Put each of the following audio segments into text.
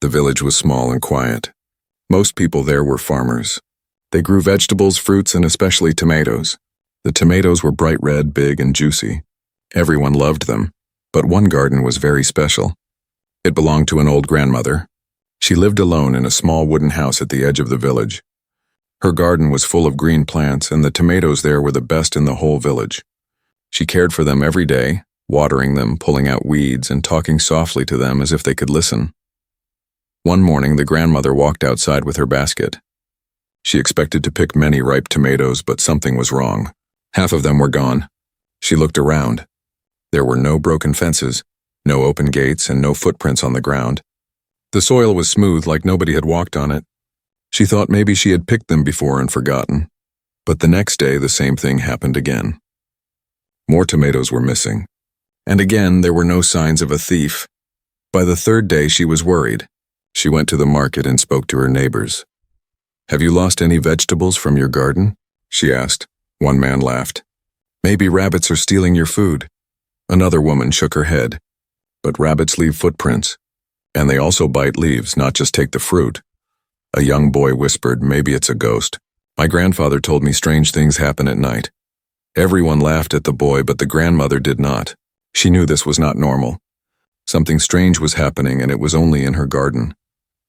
The village was small and quiet. Most people there were farmers. They grew vegetables, fruits, and especially tomatoes. The tomatoes were bright red, big, and juicy. Everyone loved them, but one garden was very special. It belonged to an old grandmother. She lived alone in a small wooden house at the edge of the village. Her garden was full of green plants, and the tomatoes there were the best in the whole village. She cared for them every day, watering them, pulling out weeds, and talking softly to them as if they could listen. One morning, the grandmother walked outside with her basket. She expected to pick many ripe tomatoes, but something was wrong. Half of them were gone. She looked around. There were no broken fences, no open gates, and no footprints on the ground. The soil was smooth, like nobody had walked on it. She thought maybe she had picked them before and forgotten. But the next day, the same thing happened again. More tomatoes were missing. And again, there were no signs of a thief. By the third day, she was worried. She went to the market and spoke to her neighbors. "Have you lost any vegetables from your garden?" she asked. One man laughed. "Maybe rabbits are stealing your food." Another woman shook her head. "But rabbits leave footprints. And they also bite leaves, not just take the fruit." A young boy whispered, "Maybe it's a ghost. My grandfather told me strange things happen at night." Everyone laughed at the boy, but the grandmother did not. She knew this was not normal. Something strange was happening, and it was only in her garden.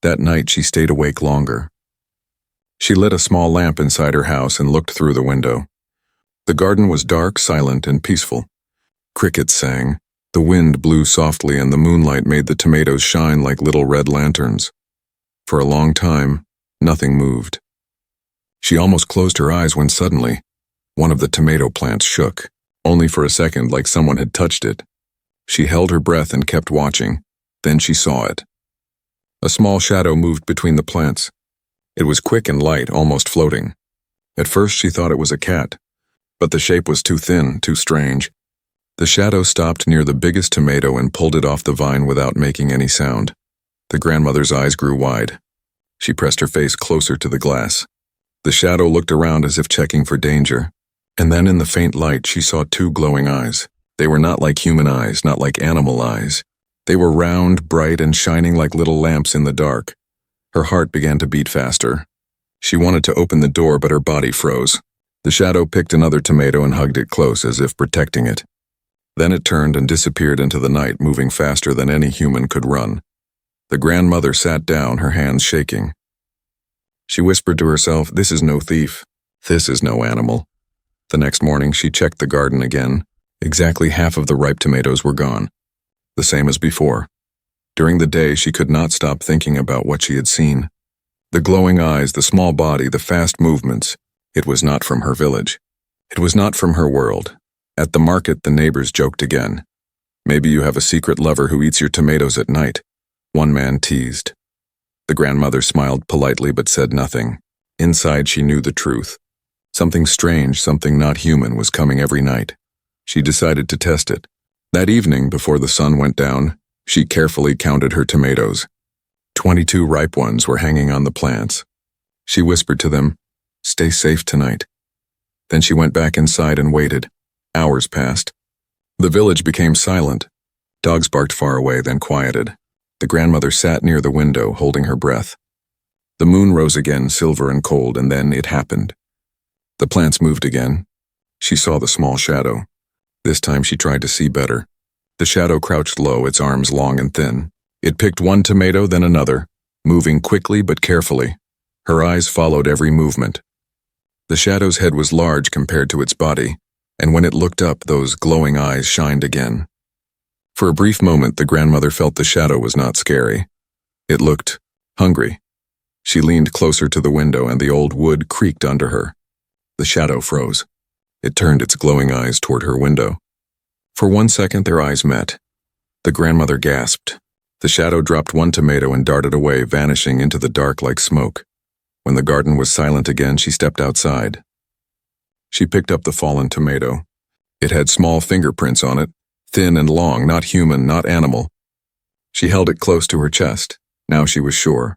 That night she stayed awake longer. She lit a small lamp inside her house and looked through the window. The garden was dark, silent, and peaceful. Crickets sang, the wind blew softly, and the moonlight made the tomatoes shine like little red lanterns. For a long time, nothing moved. She almost closed her eyes when suddenly, one of the tomato plants shook, only for a second, like someone had touched it. She held her breath and kept watching. Then she saw it. A small shadow moved between the plants. It was quick and light, almost floating. At first she thought it was a cat, but the shape was too thin, too strange. The shadow stopped near the biggest tomato and pulled it off the vine without making any sound. The grandmother's eyes grew wide. She pressed her face closer to the glass. The shadow looked around as if checking for danger. And then in the faint light she saw two glowing eyes. They were not like human eyes, not like animal eyes. They were round, bright, and shining like little lamps in the dark. Her heart began to beat faster. She wanted to open the door, but her body froze. The shadow picked another tomato and hugged it close, as if protecting it. Then it turned and disappeared into the night, moving faster than any human could run. The grandmother sat down, her hands shaking. She whispered to herself, "This is no thief. This is no animal." The next morning she checked the garden again. Exactly half of the ripe tomatoes were gone. The same as before. During the day she could not stop thinking about what she had seen. The glowing eyes, the small body, the fast movements. It was not from her village. It was not from her world. At the market the neighbors joked again. "Maybe you have a secret lover who eats your tomatoes at night," one man teased. The grandmother smiled politely but said nothing. Inside she knew the truth. Something strange, something not human was coming every night. She decided to test it. That evening, before the sun went down, she carefully counted her tomatoes. 22 ripe ones were hanging on the plants. She whispered to them, "Stay safe tonight." Then she went back inside and waited. Hours passed. The village became silent. Dogs barked far away, then quieted. The grandmother sat near the window, holding her breath. The moon rose again, silver and cold, and then it happened. The plants moved again. She saw the small shadow. This time she tried to see better. The shadow crouched low, its arms long and thin. It picked one tomato, then another, moving quickly but carefully. Her eyes followed every movement. The shadow's head was large compared to its body, and when it looked up, those glowing eyes shined again. For a brief moment, the grandmother felt the shadow was not scary. It looked hungry. She leaned closer to the window, and the old wood creaked under her. The shadow froze. It turned its glowing eyes toward her window. For 1 second, their eyes met. The grandmother gasped. The shadow dropped one tomato and darted away, vanishing into the dark like smoke. When the garden was silent again, she stepped outside. She picked up the fallen tomato. It had small fingerprints on it, thin and long, not human, not animal. She held it close to her chest. Now she was sure.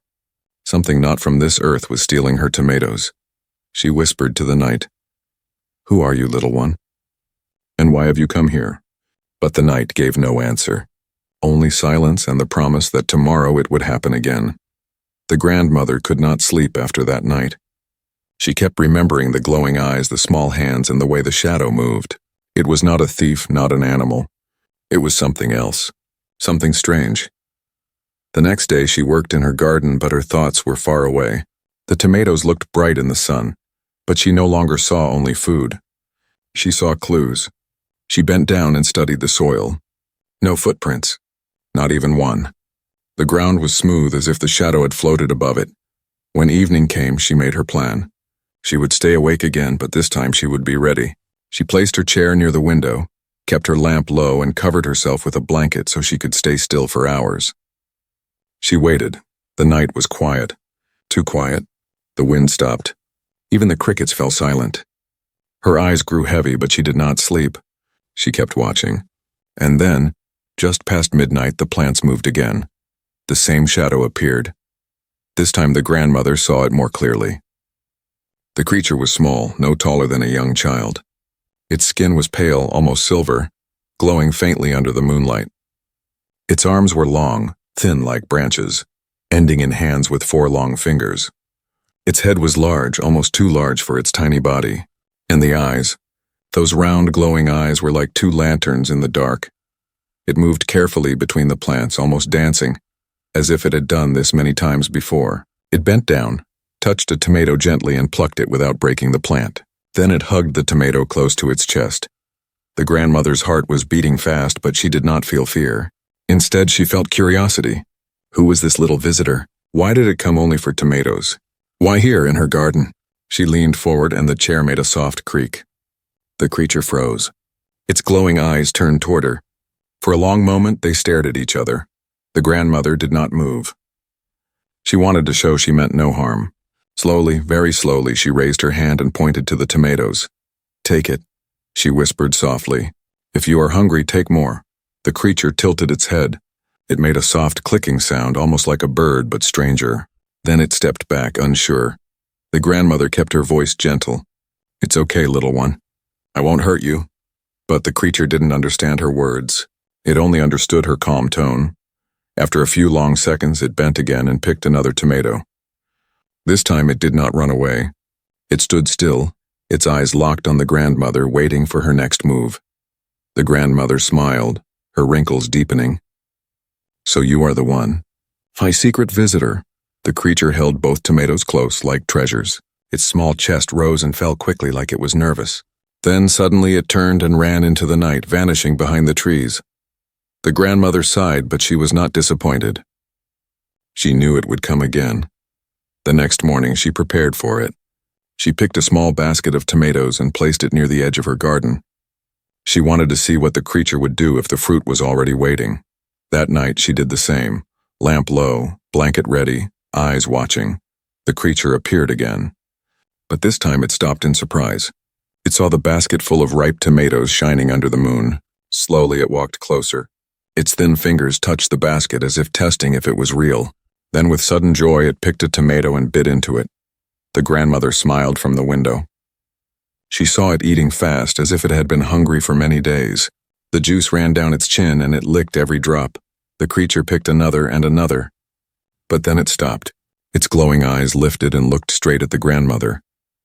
Something not from this earth was stealing her tomatoes. She whispered to the night, "Who are you, little one? And why have you come here?" But the night gave no answer. only silence and the promise that tomorrow it would happen again. The grandmother could not sleep after that night. She kept remembering the glowing eyes, the small hands, and the way the shadow moved. It was not a thief, not an animal. It was something else, something strange. The next day she worked in her garden, but her thoughts were far away. The tomatoes looked bright in the sun, but she no longer saw only food. She saw clues. She bent down and studied the soil. No footprints, not even one. The ground was smooth as if the shadow had floated above it. When evening came, she made her plan. She would stay awake again, but this time she would be ready. She placed her chair near the window, kept her lamp low, and covered herself with a blanket so she could stay still for hours. She waited. The night was quiet. Too quiet. The wind stopped. Even the crickets fell silent. Her eyes grew heavy, but she did not sleep. She kept watching. And then, just past midnight, the plants moved again. The same shadow appeared. This time the grandmother saw it more clearly. The creature was small, no taller than a young child. Its skin was pale, almost silver, glowing faintly under the moonlight. Its arms were long, thin like branches, ending in hands with 4 long fingers. Its head was large, almost too large for its tiny body. And the eyes, those round glowing eyes, were like 2 lanterns in the dark. It moved carefully between the plants, almost dancing, as if it had done this many times before. It bent down, touched a tomato gently, and plucked it without breaking the plant. Then it hugged the tomato close to its chest. The grandmother's heart was beating fast, but she did not feel fear. Instead, she felt curiosity. Who was this little visitor? Why did it come only for tomatoes? Why here in her garden? She leaned forward and the chair made a soft creak. The creature froze. Its glowing eyes turned toward her. For a long moment, they stared at each other. The grandmother did not move. She wanted to show she meant no harm. Slowly, very slowly, she raised her hand and pointed to the tomatoes. "Take it," she whispered softly. "If you are hungry, take more." The creature tilted its head. It made a soft clicking sound, almost like a bird, but stranger. Then it stepped back, unsure. The grandmother kept her voice gentle. "It's okay, little one. I won't hurt you." But the creature didn't understand her words. It only understood her calm tone. After a few long seconds, it bent again and picked another tomato. This time it did not run away. It stood still, its eyes locked on the grandmother, waiting for her next move. The grandmother smiled, her wrinkles deepening. "So you are the one. My secret visitor." The creature held both tomatoes close, like treasures. Its small chest rose and fell quickly, like it was nervous. Then suddenly it turned and ran into the night, vanishing behind the trees. The grandmother sighed, but she was not disappointed. She knew it would come again. The next morning she prepared for it. She picked a small basket of tomatoes and placed it near the edge of her garden. She wanted to see what the creature would do if the fruit was already waiting. That night she did the same, lamp low, blanket ready, eyes watching. The creature appeared again. But this time it stopped in surprise. It saw the basket full of ripe tomatoes shining under the moon. Slowly it walked closer. Its thin fingers touched the basket as if testing if it was real. Then with sudden joy it picked a tomato and bit into it. The grandmother smiled from the window. She saw it eating fast, as if it had been hungry for many days. The juice ran down its chin and it licked every drop. The creature picked another and another. But then it stopped. Its glowing eyes lifted and looked straight at the grandmother.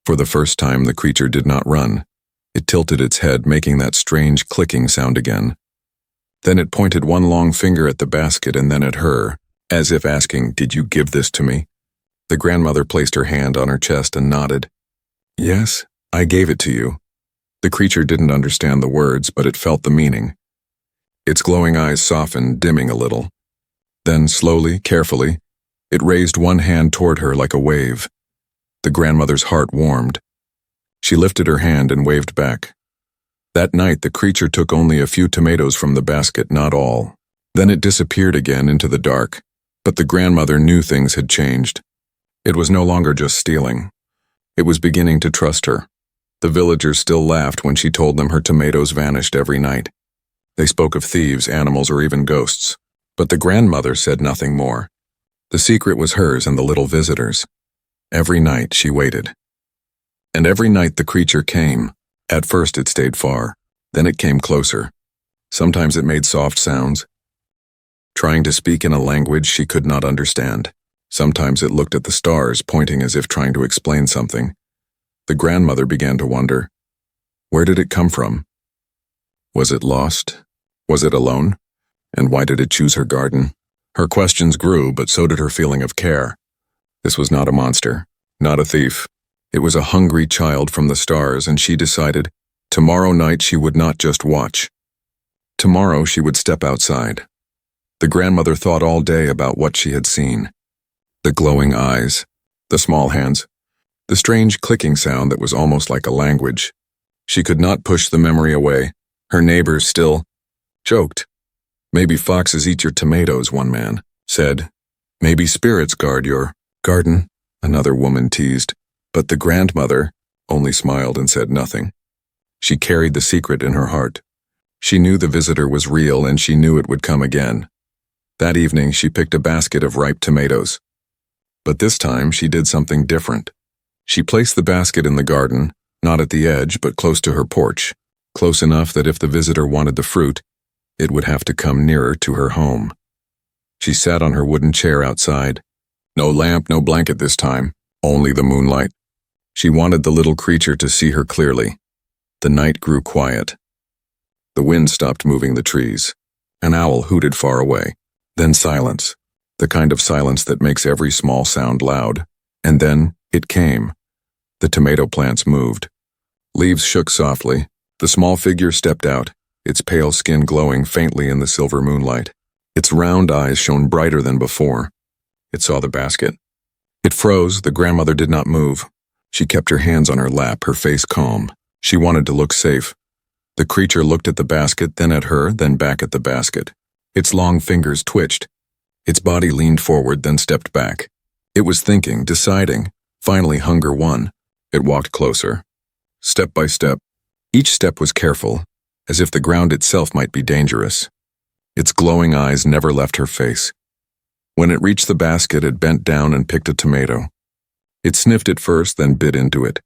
For the first time the creature did not run. It tilted its head, making that strange clicking sound again. Then it pointed one long finger at the basket and then at her, as if asking, "Did you give this to me?" The grandmother placed her hand on her chest and nodded. "Yes, I gave it to you." The creature didn't understand the words, but it felt the meaning. Its glowing eyes softened, dimming a little. Then, slowly, carefully, it raised one hand toward her like a wave. The grandmother's heart warmed. She lifted her hand and waved back. That night, the creature took only a few tomatoes from the basket, not all. Then it disappeared again into the dark. But the grandmother knew things had changed. It was no longer just stealing. It was beginning to trust her. The villagers still laughed when she told them her tomatoes vanished every night. They spoke of thieves, animals, or even ghosts. But the grandmother said nothing more. The secret was hers and the little visitors. Every night she waited. And every night the creature came. At first it stayed far. Then it came closer. Sometimes it made soft sounds. trying to speak in a language she could not understand. Sometimes it looked at the stars, pointing as if trying to explain something. The grandmother began to wonder, where did it come from? Was it lost? Was it alone? And why did it choose her garden? Her questions grew, but so did her feeling of care. This was not a monster, not a thief. It was a hungry child from the stars, and she decided tomorrow night she would not just watch. Tomorrow she would step outside. The grandmother thought all day about what she had seen. The glowing eyes, the small hands, the strange clicking sound that was almost like a language. She could not push the memory away. Her neighbors still joked. Maybe foxes eat your tomatoes, one man said. Maybe spirits guard your garden, another woman teased. But the grandmother only smiled and said nothing. She carried the secret in her heart. She knew the visitor was real, and she knew it would come again. That evening she picked a basket of ripe tomatoes. But this time she did something different. She placed the basket in the garden, not at the edge, but close to her porch, close enough that if the visitor wanted the fruit, it would have to come nearer to her home. She sat on her wooden chair outside. No lamp, no blanket this time, only the moonlight. She wanted the little creature to see her clearly. The night grew quiet. The wind stopped moving the trees. An owl hooted far away. Then silence, the kind of silence that makes every small sound loud. And then it came. The tomato plants moved. Leaves shook softly. The small figure stepped out, its pale skin glowing faintly in the silver moonlight. Its round eyes shone brighter than before. It saw the basket. It froze. The grandmother did not move. She kept her hands on her lap, her face calm. She wanted to look safe. The creature looked at the basket, then at her, then back at the basket. Its long fingers twitched. Its body leaned forward, then stepped back. It was thinking, deciding. Finally, hunger won. It walked closer. Step by step. Each step was careful, as if the ground itself might be dangerous. Its glowing eyes never left her face. When it reached the basket, it bent down and picked a tomato. It sniffed it first, then bit into it.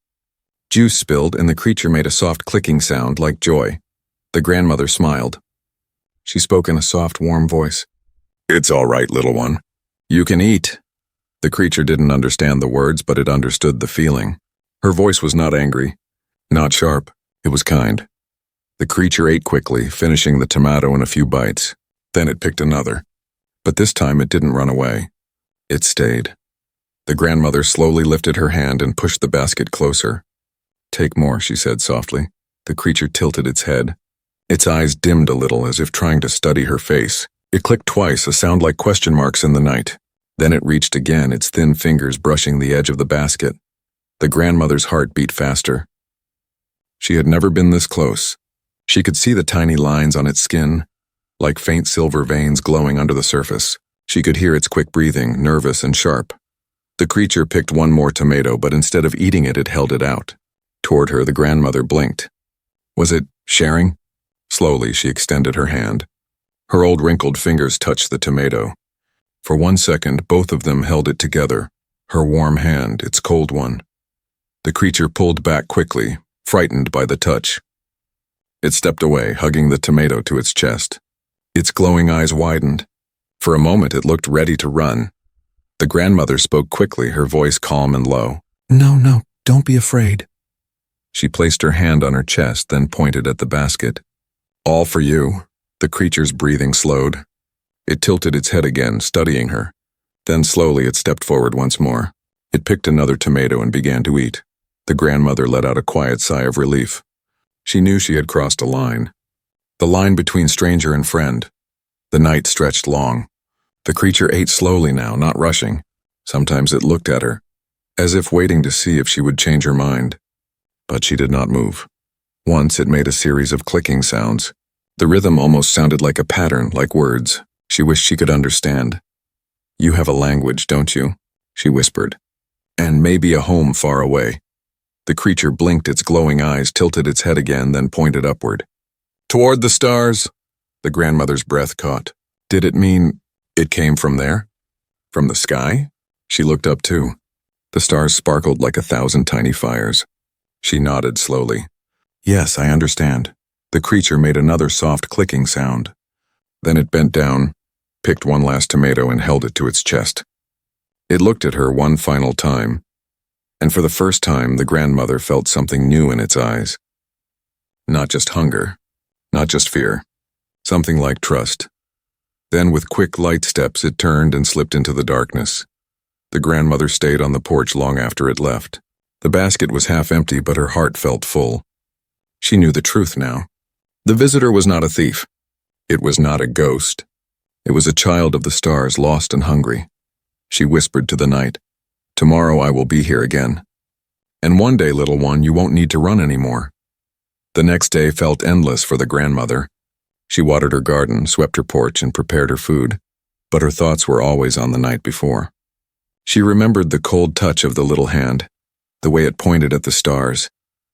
Juice spilled, and the creature made a soft clicking sound like joy. The grandmother smiled. She spoke in a soft, warm voice. "It's all right, little one. You can eat." The creature didn't understand the words, but it understood the feeling. Her voice was not angry, not sharp. It was kind. The creature ate quickly, finishing the tomato in a few bites. Then it picked another. But this time it didn't run away. It stayed. The grandmother slowly lifted her hand and pushed the basket closer. "Take more," she said softly. The creature tilted its head. Its eyes dimmed a little, as if trying to study her face. It clicked twice, a sound like question marks in the night. Then it reached again, its thin fingers brushing the edge of the basket. The grandmother's heart beat faster. She had never been this close. She could see the tiny lines on its skin, like faint silver veins glowing under the surface. She could hear its quick breathing, nervous and sharp. The creature picked one more tomato, but instead of eating it, it held it out. Toward her, the grandmother blinked. Was it sharing? Slowly, she extended her hand. Her old wrinkled fingers touched the tomato. For 1 second, both of them held it together, her warm hand, its cold one. The creature pulled back quickly, frightened by the touch. It stepped away, hugging the tomato to its chest. Its glowing eyes widened. For a moment, it looked ready to run. The grandmother spoke quickly, her voice calm and low. No, don't be afraid." She placed her hand on her chest, then pointed at the basket. "All for you." The creature's breathing slowed. It tilted its head again, studying her. Then slowly it stepped forward once more. It picked another tomato and began to eat. The grandmother let out a quiet sigh of relief. She knew she had crossed a line. The line between stranger and friend. The night stretched long. The creature ate slowly now, not rushing. Sometimes it looked at her, as if waiting to see if she would change her mind. But she did not move. Once it made a series of clicking sounds. The rhythm almost sounded like a pattern, like words. She wished she could understand. "You have a language, don't you?" she whispered. "And maybe a home far away." The creature blinked its glowing eyes, tilted its head again, then pointed upward. "Toward the stars." The grandmother's breath caught. Did it mean it came from there? From the sky? She looked up too. The stars sparkled like 1,000 tiny fires. She nodded slowly. "Yes, I understand." The creature made another soft clicking sound. Then it bent down, picked one last tomato and held it to its chest. It looked at her one final time, and for the first time the grandmother felt something new in its eyes. Not just hunger, not just fear, something like trust. Then with quick, light steps it turned and slipped into the darkness. The grandmother stayed on the porch long after it left. The basket was half empty, but her heart felt full. She knew the truth now. The visitor was not a thief. It was not a ghost. It was a child of the stars, lost and hungry. She whispered to the night, "Tomorrow I will be here again. And one day, little one, you won't need to run anymore." The next day felt endless for the grandmother. She watered her garden, swept her porch, and prepared her food, but her thoughts were always on the night before. She remembered the cold touch of the little hand, the way it pointed at the stars,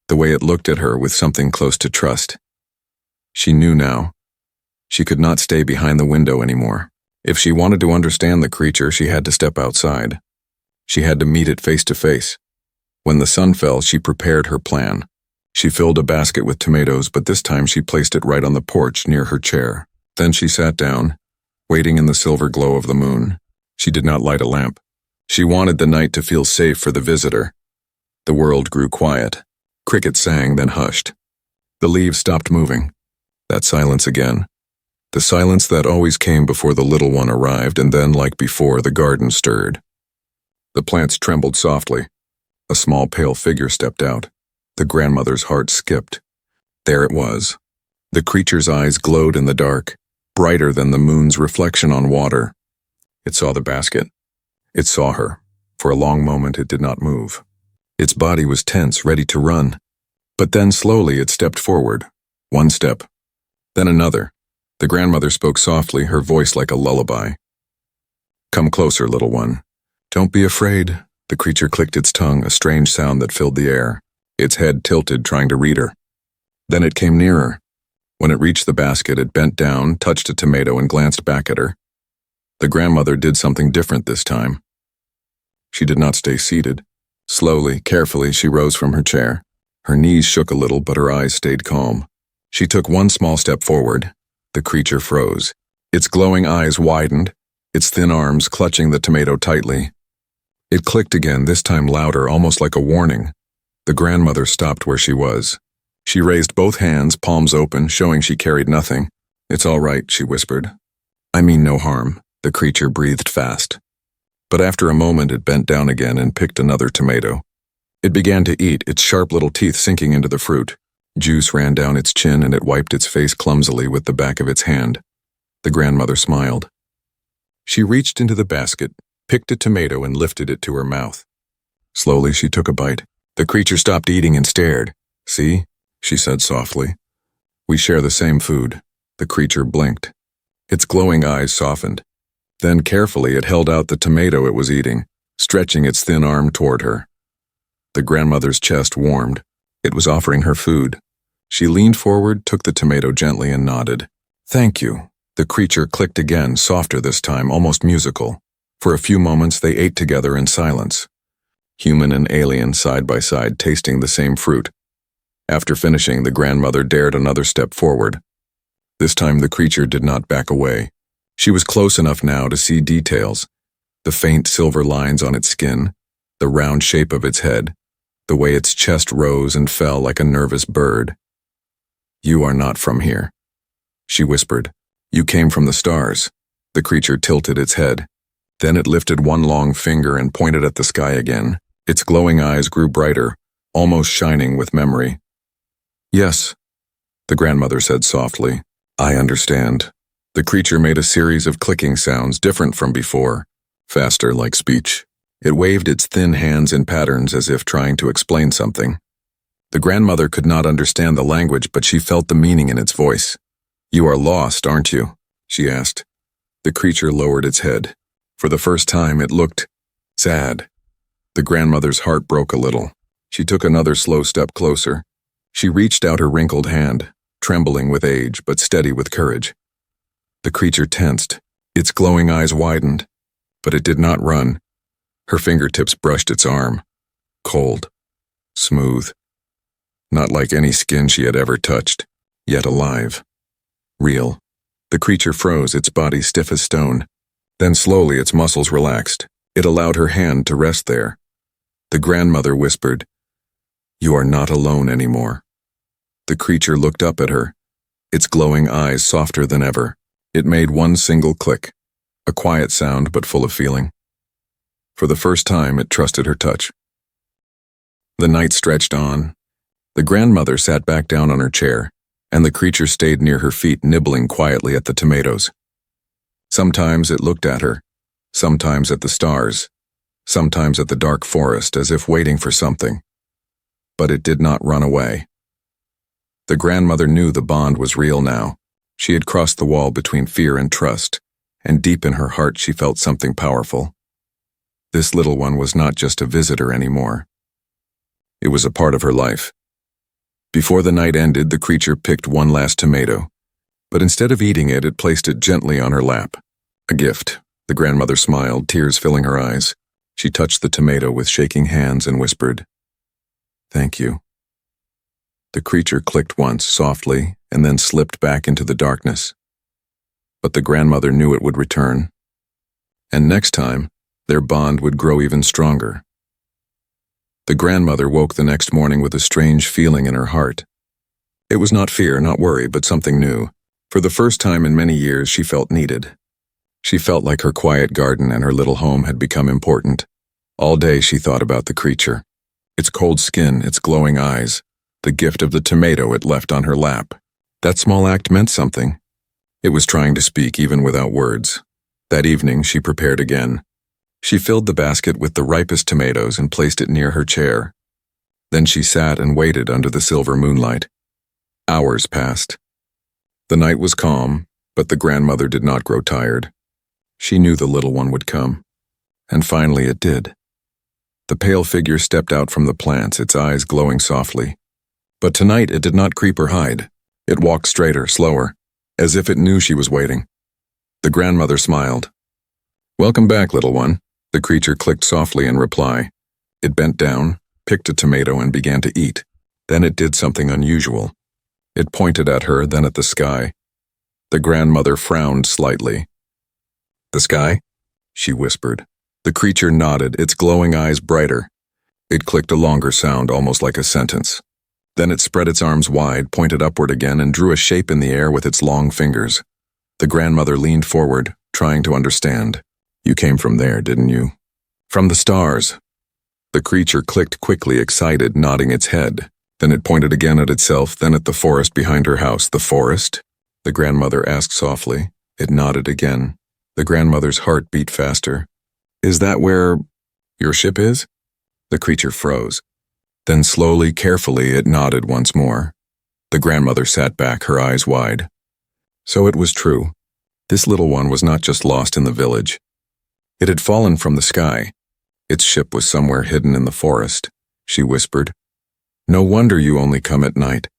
the way it looked at her with something close to trust. She knew now. She could not stay behind the window anymore. If she wanted to understand the creature, she had to step outside. She had to meet it face to face. When the sun fell, she prepared her plan. She filled a basket with tomatoes, but this time she placed it right on the porch near her chair. Then she sat down, waiting in the silver glow of the moon. She did not light a lamp. She wanted the night to feel safe for the visitor. The world grew quiet. Crickets sang, then hushed. The leaves stopped moving. That silence again. The silence that always came before the little one arrived, and then, like before, the garden stirred. The plants trembled softly. A small pale figure stepped out. The grandmother's heart skipped. There it was. The creature's eyes glowed in the dark, brighter than the moon's reflection on water. It saw the basket. It saw her. For a long moment it did not move. Its body was tense, ready to run. But then slowly it stepped forward. One step. Then another. The grandmother spoke softly, her voice like a lullaby. "Come closer, little one. Don't be afraid." The creature clicked its tongue, a strange sound that filled the air. Its head tilted, trying to read her. Then it came nearer. When it reached the basket, it bent down, touched a tomato, and glanced back at her. The grandmother did something different this time. She did not stay seated. Slowly, carefully, she rose from her chair. Her knees shook a little, but her eyes stayed calm. She took one small step forward. The creature froze. Its glowing eyes widened, its thin arms clutching the tomato tightly. It clicked again, this time louder, almost like a warning. The grandmother stopped where she was. She raised both hands, palms open, showing she carried nothing. "It's all right," she whispered. "I mean no harm." The creature breathed fast. But after a moment it bent down again and picked another tomato. It began to eat, its sharp little teeth sinking into the fruit. Juice ran down its chin and it wiped its face clumsily with the back of its hand. The grandmother smiled. She reached into the basket, picked a tomato and lifted it to her mouth. Slowly she took a bite. The creature stopped eating and stared. "See?" she said softly. "We share the same food." The creature blinked. Its glowing eyes softened. Then carefully it held out the tomato it was eating, stretching its thin arm toward her. The grandmother's chest warmed. It was offering her food. She leaned forward, took the tomato gently, and nodded. "Thank you." The creature clicked again, softer this time, almost musical. For a few moments they ate together in silence. Human and alien side by side, tasting the same fruit. After finishing, the grandmother dared another step forward. This time the creature did not back away. She was close enough now to see details. The faint silver lines on its skin, the round shape of its head, the way its chest rose and fell like a nervous bird. "You are not from here," she whispered. "You came from the stars." The creature tilted its head. Then it lifted one long finger and pointed at the sky again. Its glowing eyes grew brighter, almost shining with memory. "Yes," the grandmother said softly. "I understand." The creature made a series of clicking sounds different from before, faster like speech. It waved its thin hands in patterns as if trying to explain something. The grandmother could not understand the language, but she felt the meaning in its voice. "You are lost, aren't you?" she asked. The creature lowered its head. For the first time it looked sad. The grandmother's heart broke a little. She took another slow step closer. She reached out her wrinkled hand, trembling with age but steady with courage. The creature tensed. Its glowing eyes widened, but it did not run. Her fingertips brushed its arm. Cold. Smooth. Not like any skin she had ever touched, yet alive. Real. The creature froze, its body stiff as stone. Then slowly its muscles relaxed. It allowed her hand to rest there. The grandmother whispered, "You are not alone anymore." The creature looked up at her, its glowing eyes softer than ever. It made one single click, a quiet sound but full of feeling. For the first time, it trusted her touch. The night stretched on. The grandmother sat back down on her chair, and the creature stayed near her feet, nibbling quietly at the tomatoes. Sometimes it looked at her, sometimes at the stars, sometimes at the dark forest, as if waiting for something. But it did not run away. The grandmother knew the bond was real now. She had crossed the wall between fear and trust, and deep in her heart she felt something powerful. This little one was not just a visitor anymore. It was a part of her life. Before the night ended, the creature picked one last tomato, but instead of eating it, it placed it gently on her lap. A gift. The grandmother smiled, tears filling her eyes. She touched the tomato with shaking hands and whispered, "Thank you." The creature clicked once, softly, and then slipped back into the darkness. But the grandmother knew it would return. And next time, their bond would grow even stronger. The grandmother woke the next morning with a strange feeling in her heart. It was not fear, not worry, but something new. For the first time in many years, she felt needed. She felt like her quiet garden and her little home had become important. All day she thought about the creature. Its cold skin, its glowing eyes, the gift of the tomato it left on her lap. That small act meant something. It was trying to speak even without words. That evening she prepared again. She filled the basket with the ripest tomatoes and placed it near her chair. Then she sat and waited under the silver moonlight. Hours passed. The night was calm, but the grandmother did not grow tired. She knew the little one would come. And finally it did. The pale figure stepped out from the plants, its eyes glowing softly. But tonight it did not creep or hide. It walked straighter, slower, as if it knew she was waiting. The grandmother smiled. "Welcome back, little one." The creature clicked softly in reply. It bent down, picked a tomato, and began to eat. Then it did something unusual. It pointed at her, then at the sky. The grandmother frowned slightly. "The sky?" she whispered. The creature nodded, its glowing eyes brighter. It clicked a longer sound, almost like a sentence. Then it spread its arms wide, pointed upward again, and drew a shape in the air with its long fingers. The grandmother leaned forward, trying to understand. "You came from there, didn't you?" "From the stars." The creature clicked quickly, excited, nodding its head. Then it pointed again at itself, then at the forest behind her house. "The forest?" the grandmother asked softly. It nodded again. The grandmother's heart beat faster. "Is that where your ship is?" The creature froze. Then slowly, carefully, it nodded once more. The grandmother sat back, her eyes wide. So it was true. This little one was not just lost in the village. It had fallen from the sky. Its ship was somewhere hidden in the forest. She whispered, "No wonder you only come at night.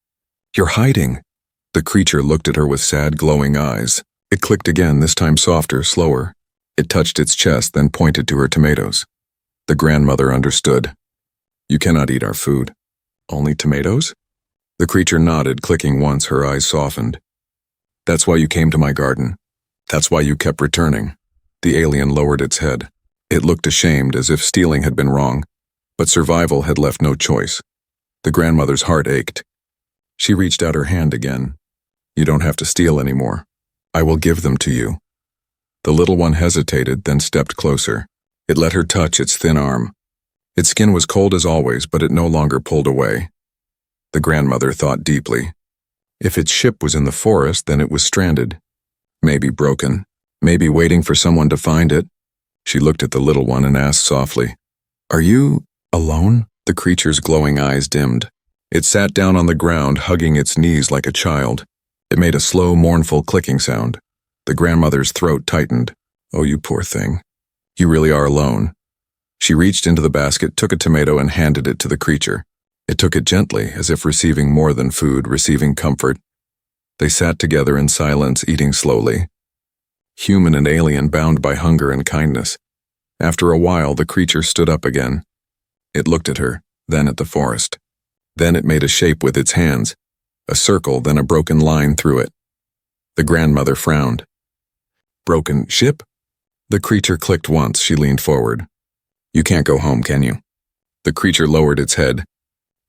You're hiding." The creature looked at her with sad, glowing eyes. It clicked again, this time softer, slower. It touched its chest, then pointed to her tomatoes. The grandmother understood. "You cannot eat our food." "Only tomatoes?" The creature nodded, clicking once, her eyes softened. "That's why you came to my garden. That's why you kept returning." The alien lowered its head. It looked ashamed, as if stealing had been wrong, but survival had left no choice. The grandmother's heart ached. She reached out her hand again. "You don't have to steal anymore. I will give them to you." The little one hesitated, then stepped closer. It let her touch its thin arm. Its skin was cold as always, but it no longer pulled away. The grandmother thought deeply. If its ship was in the forest, then it was stranded. Maybe broken. Maybe waiting for someone to find it. She looked at the little one and asked softly, "Are you alone?" The creature's glowing eyes dimmed. It sat down on the ground, hugging its knees like a child. It made a slow, mournful clicking sound. The grandmother's throat tightened. "Oh, you poor thing. You really are alone." She reached into the basket, took a tomato, and handed it to the creature. It took it gently, as if receiving more than food, receiving comfort. They sat together in silence, eating slowly. Human and alien, bound by hunger and kindness. After a while, the creature stood up again. It looked at her, then at the forest. Then it made a shape with its hands, a circle, then a broken line through it. The grandmother frowned. Broken ship? The creature clicked once. She leaned forward. You can't go home, can you? The creature lowered its head.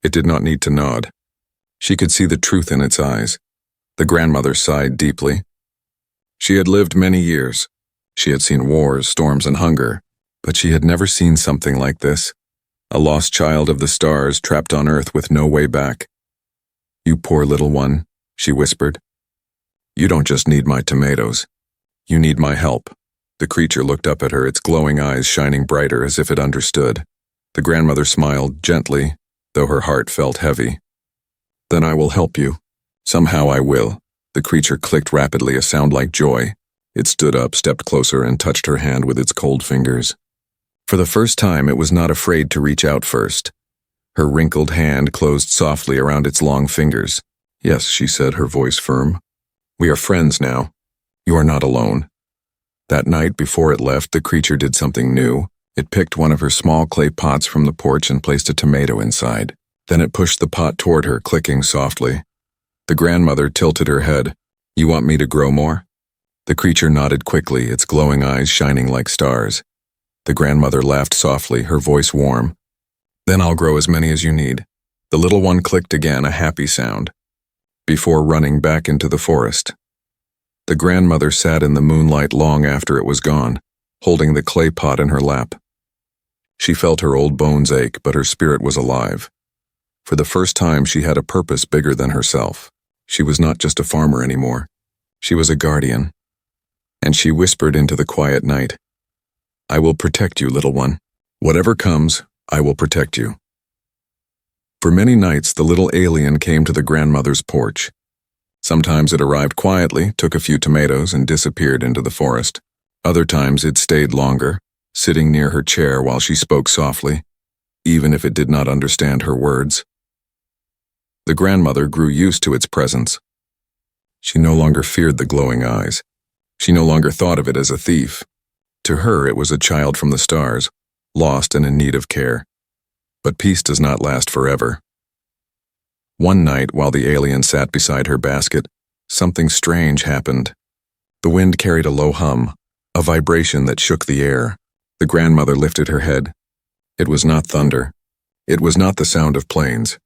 It did not need to nod. She could see the truth in its eyes. The grandmother sighed deeply. She had lived many years. She had seen wars, storms, and hunger, but she had never seen something like this. A lost child of the stars trapped on Earth with no way back. You poor little one, she whispered. You don't just need my tomatoes. You need my help. The creature looked up at her, its glowing eyes shining brighter as if it understood. The grandmother smiled gently, though her heart felt heavy. Then I will help you. Somehow I will. The creature clicked rapidly, a sound like joy. It stood up, stepped closer, and touched her hand with its cold fingers. For the first time, it was not afraid to reach out first. Her wrinkled hand closed softly around its long fingers. Yes, she said, her voice firm. We are friends now. You are not alone. That night, before it left, the creature did something new. It picked one of her small clay pots from the porch and placed a tomato inside. Then it pushed the pot toward her, clicking softly. The grandmother tilted her head. You want me to grow more? The creature nodded quickly, its glowing eyes shining like stars. The grandmother laughed softly, her voice warm. Then I'll grow as many as you need. The little one clicked again, a happy sound, before running back into the forest. The grandmother sat in the moonlight long after it was gone, holding the clay pot in her lap. She felt her old bones ache, but her spirit was alive. For the first time, she had a purpose bigger than herself. She was not just a farmer anymore. She was a guardian. And she whispered into the quiet night, I will protect you, little one. Whatever comes, I will protect you. For many nights, the little alien came to the grandmother's porch. Sometimes it arrived quietly, took a few tomatoes, and disappeared into the forest. Other times it stayed longer, sitting near her chair while she spoke softly, even if it did not understand her words. The grandmother grew used to its presence. She no longer feared the glowing eyes. She no longer thought of it as a thief. To her, it was a child from the stars, lost and in need of care. But peace does not last forever. One night, while the alien sat beside her basket, something strange happened. The wind carried a low hum, a vibration that shook the air. The grandmother lifted her head. It was not thunder. It was not the sound of planes.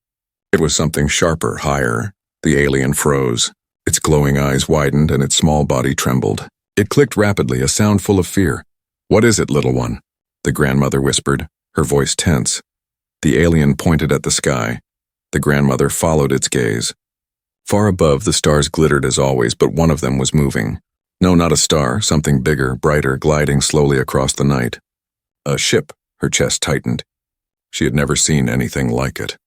It was something sharper, higher. The alien froze. Its glowing eyes widened and its small body trembled. It clicked rapidly, a sound full of fear. What is it, little one? The grandmother whispered, her voice tense. The alien pointed at the sky. The grandmother followed its gaze. Far above, the stars glittered as always, but one of them was moving. No, not a star, something bigger, brighter, gliding slowly across the night. A ship, her chest tightened. She had never seen anything like it.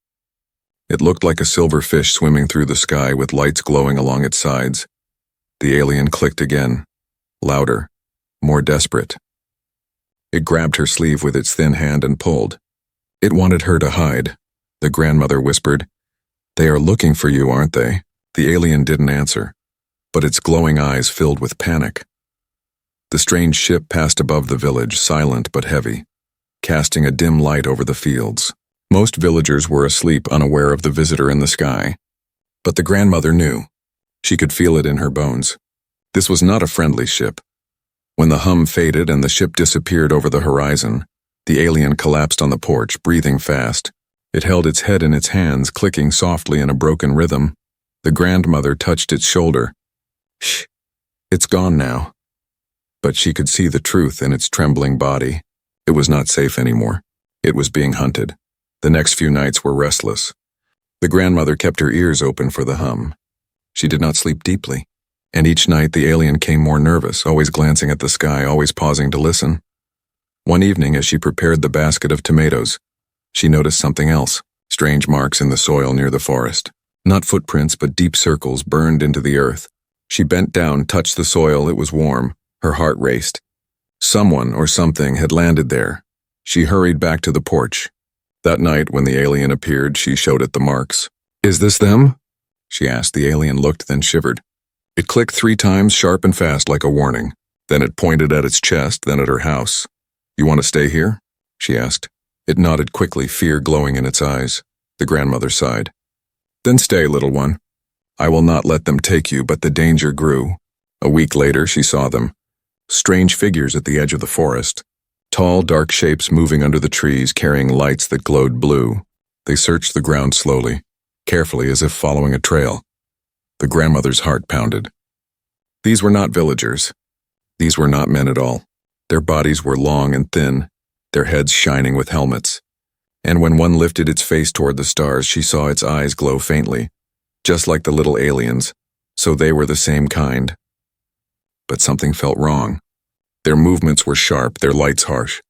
It looked like a silver fish swimming through the sky with lights glowing along its sides. The alien clicked again, louder, more desperate. It grabbed her sleeve with its thin hand and pulled. It wanted her to hide. The grandmother whispered, They are looking for you, aren't they? The alien didn't answer, but its glowing eyes filled with panic. The strange ship passed above the village, silent but heavy, casting a dim light over the fields. Most villagers were asleep, unaware of the visitor in the sky. But the grandmother knew. She could feel it in her bones. This was not a friendly ship. When the hum faded and the ship disappeared over the horizon, the alien collapsed on the porch, breathing fast. It held its head in its hands, clicking softly in a broken rhythm. The grandmother touched its shoulder. Shh, it's gone now. But she could see the truth in its trembling body. It was not safe anymore. It was being hunted. The next few nights were restless. The grandmother kept her ears open for the hum. She did not sleep deeply, and each night the alien came more nervous, always glancing at the sky, always pausing to listen. One evening, as she prepared the basket of tomatoes, she noticed something else, strange marks in the soil near the forest. Not footprints, but deep circles burned into the earth. She bent down, touched the soil. It was warm. Her heart raced. Someone or something had landed there. She hurried back to the porch. That night, when the alien appeared, she showed it the marks. Is this them? She asked. The alien looked, then shivered. It clicked 3 times, sharp and fast, like a warning. Then it pointed at its chest, then at her house. You want to stay here? She asked. It nodded quickly, fear glowing in its eyes. The grandmother sighed. Then stay, little one. I will not let them take you, but the danger grew. A week later, she saw them. Strange figures at the edge of the forest. Tall, dark shapes moving under the trees, carrying lights that glowed blue. They searched the ground slowly, carefully as if following a trail. The grandmother's heart pounded. These were not villagers. These were not men at all. Their bodies were long and thin, their heads shining with helmets. And when one lifted its face toward the stars, she saw its eyes glow faintly, just like the little aliens, so they were the same kind. But something felt wrong. Their movements were sharp, their lights harsh.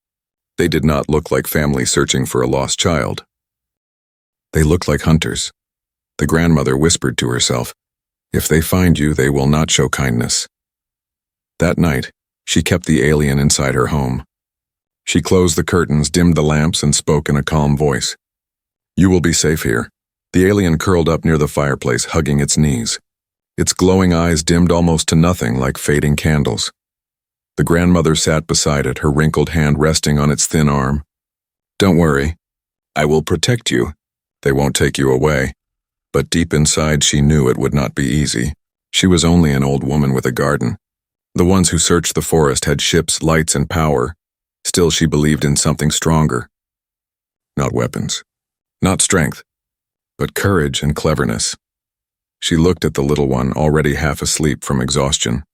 They did not look like family searching for a lost child. They looked like hunters. The grandmother whispered to herself, "If they find you, they will not show kindness." That night, she kept the alien inside her home. She closed the curtains, dimmed the lamps, and spoke in a calm voice. "You will be safe here." The alien curled up near the fireplace, hugging its knees. Its glowing eyes dimmed almost to nothing, like fading candles. The grandmother sat beside it, her wrinkled hand resting on its thin arm. "Don't worry. I will protect you. They won't take you away." But deep inside, she knew it would not be easy. She was only an old woman with a garden. The ones who searched the forest had ships, lights, and power. Still, she believed in something stronger. Not weapons. Not strength. But courage and cleverness. She looked at the little one, already half asleep from exhaustion.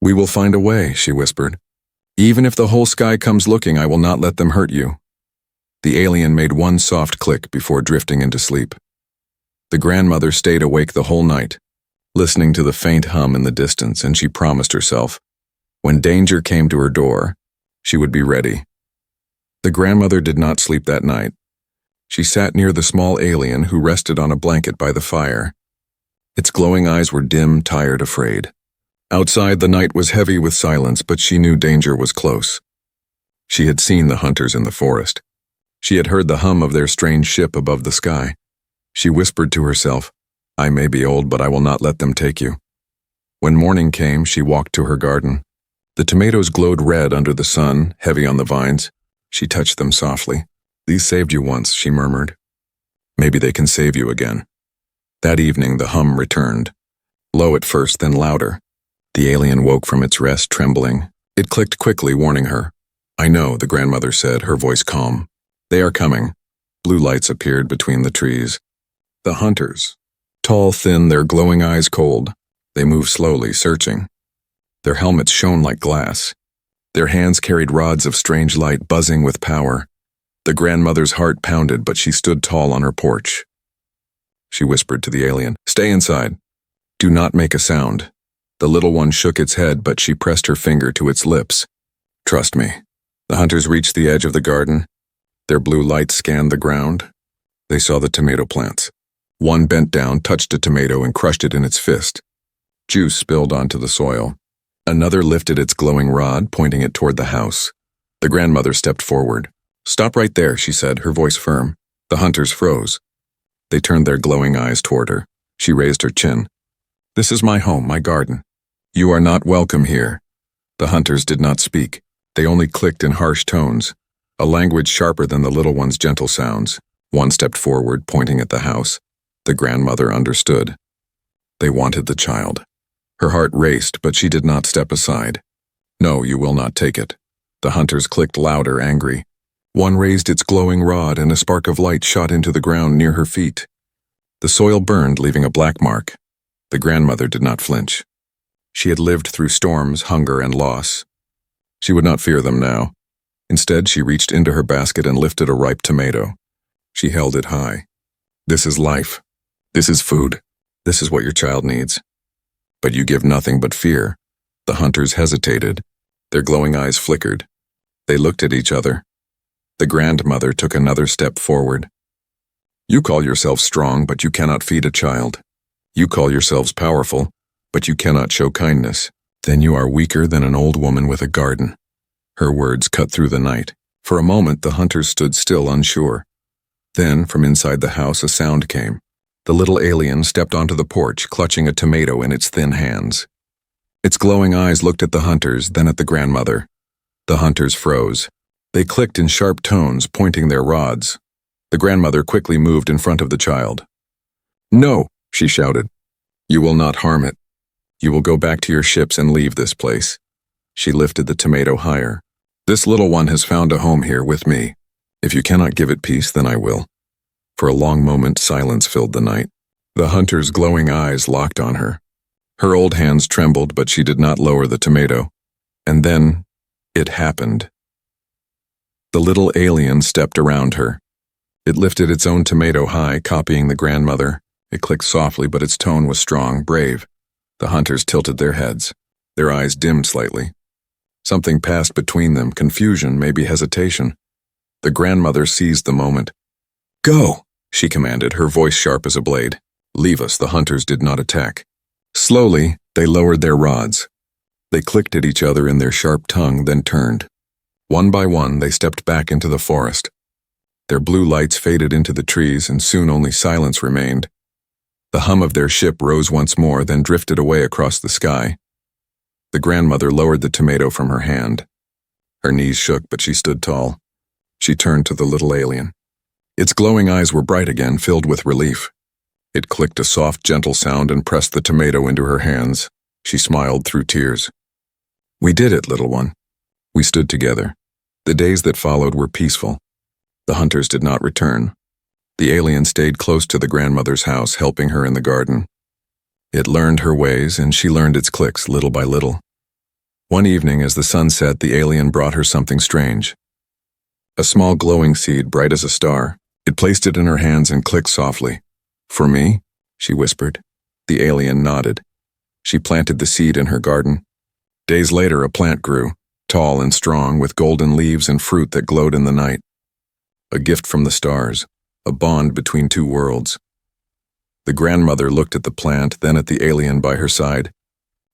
"We will find a way," she whispered. "Even if the whole sky comes looking, I will not let them hurt you." The alien made one soft click before drifting into sleep. The grandmother stayed awake the whole night, listening to the faint hum in the distance, and she promised herself, when danger came to her door, she would be ready. The grandmother did not sleep that night. She sat near the small alien who rested on a blanket by the fire. Its glowing eyes were dim, tired, afraid. Outside, the night was heavy with silence, but she knew danger was close. She had seen the hunters in the forest. She had heard the hum of their strange ship above the sky. She whispered to herself, "I may be old, but I will not let them take you." When morning came, she walked to her garden. The tomatoes glowed red under the sun, heavy on the vines. She touched them softly. "These saved you once," she murmured. "Maybe they can save you again." That evening, the hum returned. Low at first, then louder. The alien woke from its rest, trembling. It clicked quickly, warning her. "I know," the grandmother said, her voice calm. "They are coming." Blue lights appeared between the trees. The hunters. Tall, thin, their glowing eyes cold. They moved slowly, searching. Their helmets shone like glass. Their hands carried rods of strange light, buzzing with power. The grandmother's heart pounded, but she stood tall on her porch. She whispered to the alien, "Stay inside. Do not make a sound." The little one shook its head, but she pressed her finger to its lips. "Trust me." The hunters reached the edge of the garden. Their blue light scanned the ground. They saw the tomato plants. One bent down, touched a tomato, and crushed it in its fist. Juice spilled onto the soil. Another lifted its glowing rod, pointing it toward the house. The grandmother stepped forward. "Stop right there," she said, her voice firm. The hunters froze. They turned their glowing eyes toward her. She raised her chin. "This is my home, my garden. You are not welcome here." The hunters did not speak. They only clicked in harsh tones, a language sharper than the little one's gentle sounds. One stepped forward, pointing at the house. The grandmother understood. They wanted the child. Her heart raced, but she did not step aside. "No, you will not take it." The hunters clicked louder, angry. One raised its glowing rod, and a spark of light shot into the ground near her feet. The soil burned, leaving a black mark. The grandmother did not flinch. She had lived through storms, hunger, and loss. She would not fear them now. Instead, she reached into her basket and lifted a ripe tomato. She held it high. "This is life. This is food. This is what your child needs." "But you give nothing but fear." The hunters hesitated. Their glowing eyes flickered. They looked at each other. The grandmother took another step forward. "You call yourself strong, but you cannot feed a child. You call yourselves powerful, but you cannot show kindness. Then you are weaker than an old woman with a garden." Her words cut through the night. For a moment, the hunters stood still, unsure. Then, from inside the house, a sound came. The little alien stepped onto the porch, clutching a tomato in its thin hands. Its glowing eyes looked at the hunters, then at the grandmother. The hunters froze. They clicked in sharp tones, pointing their rods. The grandmother quickly moved in front of the child. "No," she shouted. "You will not harm it. You will go back to your ships and leave this place. She lifted the tomato higher. This little one has found a home here with me. If you cannot give it peace, then I will. For a long moment, silence filled the night. The hunter's glowing eyes locked on her. Her old hands trembled, but she did not lower the tomato. And then, it happened. The little alien stepped around her. It lifted its own tomato high, copying the grandmother. It clicked softly, but its tone was strong, brave. The hunters tilted their heads. Their eyes dimmed slightly. Something passed between them, confusion, maybe hesitation. The grandmother seized the moment. "Go!" she commanded, her voice sharp as a blade. "Leave us." The hunters did not attack. Slowly, they lowered their rods. They clicked at each other in their sharp tongue, then turned. One by one, they stepped back into the forest. Their blue lights faded into the trees, and soon only silence remained. The hum of their ship rose once more, then drifted away across the sky. The grandmother lowered the tomato from her hand. Her knees shook, but she stood tall. She turned to the little alien. Its glowing eyes were bright again, filled with relief. It clicked a soft, gentle sound and pressed the tomato into her hands. She smiled through tears. "We did it, little one." We stood together. The days that followed were peaceful. The hunters did not return. The alien stayed close to the grandmother's house, helping her in the garden. It learned her ways, and she learned its clicks little by little. One evening, as the sun set, the alien brought her something strange. A small glowing seed, bright as a star. It placed it in her hands and clicked softly. "For me?" she whispered. The alien nodded. She planted the seed in her garden. Days later, a plant grew, tall and strong, with golden leaves and fruit that glowed in the night. A gift from the stars, a bond between two worlds. The grandmother looked at the plant, then at the alien by her side.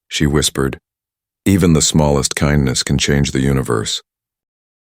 She whispered, "Even the smallest kindness can change the universe."